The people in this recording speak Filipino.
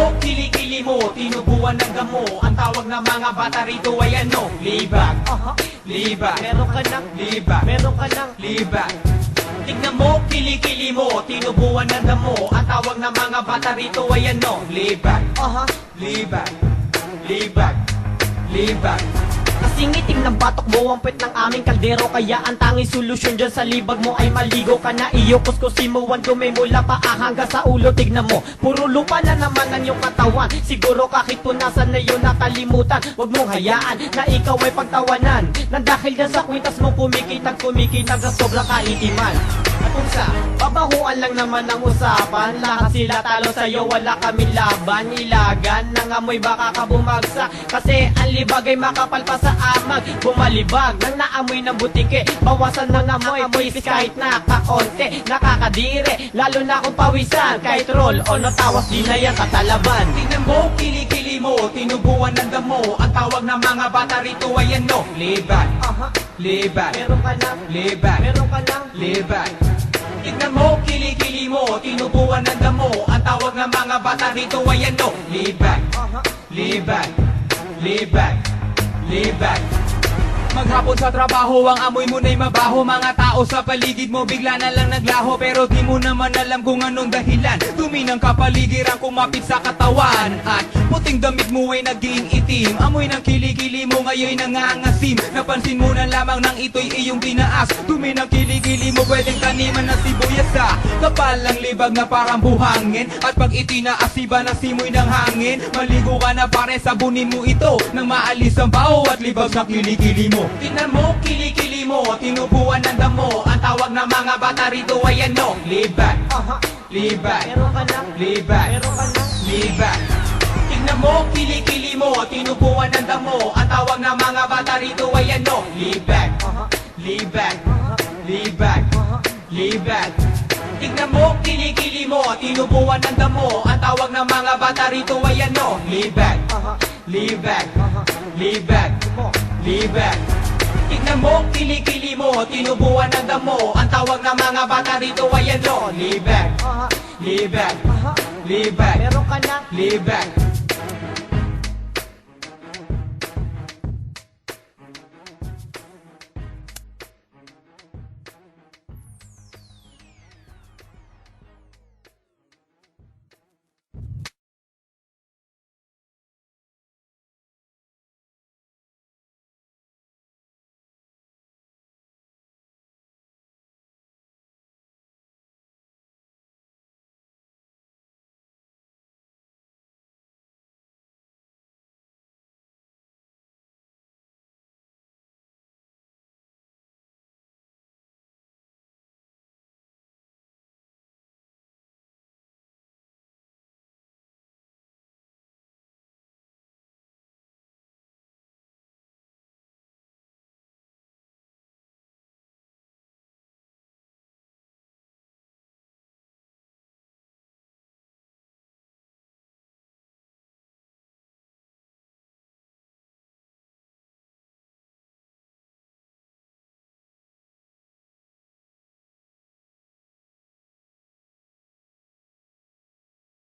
mo, kilikili mo, tinubuan ng damo. Ang tawag ng mga bata rito ay ano? Libag, libag, Meron ka ng, libag, meron ka ng, libag. Tignan mo, kilikili mo, tinubuan ng damo. Ang tawag ng mga bata rito ay ano? Libag, libag, libag, libag. kasing itim ng batok mo ang pet ng aming kaldero. Kaya ang tanging solusyon dyan sa libag mo ay maligo ka na. Iyo kuskusin mo ang dumi mula paa hanggang sa ulo. Tignan mo, puro lupa na naman ang iyong katawan. Siguro kahit punasan na yun nakalimutan. Huwag mong hayaan na ikaw ay pagtawanan. Nang dahil dyan sa kwintas mo kumikitag sa sobrang kaitiman. At kung sa babahuan lang naman ang usapan, lahat sila talo sa'yo, wala kaming laban. Ilagan ng amoy baka ka bumagsak, kasi ang libag ay makapal pa sa amag. Bumalibag nang naamoy ng butike, bawasan ng amoy please kahit nakakonte. Nakakadire, lalo na kung pawisan, kahit roll o no tawas di na yan katalaban. Tingnan mo, kilikili mo, tinubuan ng damo. Ang tawag ng mga bata rito ay ano? Libag, libag, Meron ka ng, libag, meron ka ng, libag. Tignan mo, kilikili mo, tinubuan ng damo. Ang tawag ng mga bata rito ay ano? Libag, libag, libag, libag. Maghapon sa trabaho, ang amoy mo na'y mabaho. Mga tao sa paligid mo bigla na lang naglaho. Pero di mo naman alam kung anong dahilan. Dumi ng kapaligiran kumapit sa katawan. At puting damit mo ay naging itim. Amoy ng kilikili mo ngayon nangangasim. Napansin mo na lamang nang ito'y iyong tinaas. Dumi ng kilikili mo pwedeng taniman na sibuyas sa kapal ng libag na parang buhangin. At pag itinaas iba na simoy ng hangin. Maligo ka na pare, sabunin mo ito nang maalis ang baho at libag na kilikili mo. Tingnan mo, kilikili mo, tinubuan ng damo. Ang tawag ng mga bata rito ay ano? Libag, libag, meron ka ng, libag, meron ka ng, libag. Tingnan mo, kilikili mo, tinubuan ng damo. Ang tawag ng mga bata rito ay ano? Libag, libag, libag, libag. Tingnan mo, kilikili mo, tinubuan ng damo. Ang tawag ng mga bata rito ay ano? Libag, libag, libag, libag. Tignan mo, kilikili mo, tinubuan ng damo. Ang tawag ng mga bata rito ay ano? Libag, libag, libag, meron ka ng, libag.